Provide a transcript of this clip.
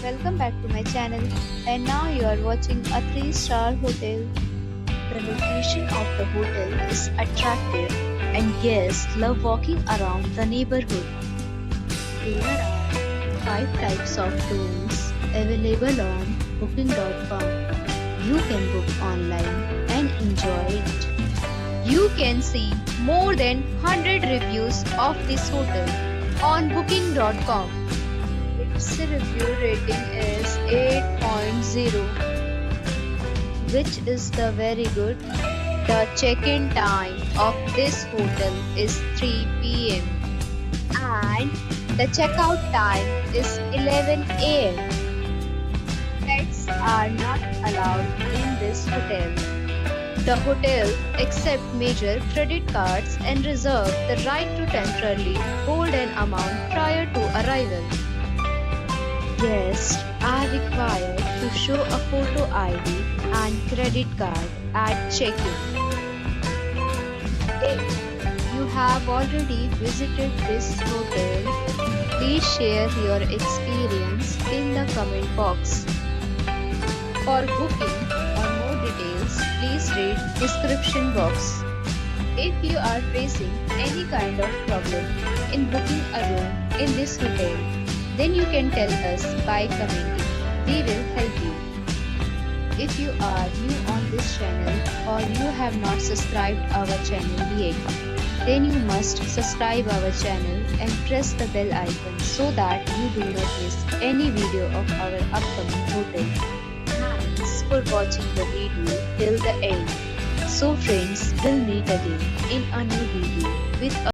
welcome back to my channel, and now you are watching a 3-star hotel. The location of the hotel is attractive and guests love walking around the neighborhood. There are 5 types of rooms available on booking.com. You can book online and enjoy it. You can see more than 100 reviews of this hotel on booking.com. Its review rating is 8.0, which is the very good. The check-in time of this hotel is 3 p.m. and the checkout time is 11 a.m. Pets are not allowed in this hotel. The hotel accepts major credit cards and reserves the right to temporarily hold an amount prior to arrival. Guests are required to show a photo ID and credit card at check-in. If you have already visited this hotel, please share your experience in the comment box. For booking or more details, please read description box. If you are facing any kind of problem in booking a room in this hotel, then you can tell us by commenting. We will help you. If you are new on this channel or you have not subscribed our channel yet, then you must subscribe our channel and press the bell icon so that you do not miss any video of our upcoming hotel. Thanks for watching the video till the end. So friends, we'll meet again in a new video with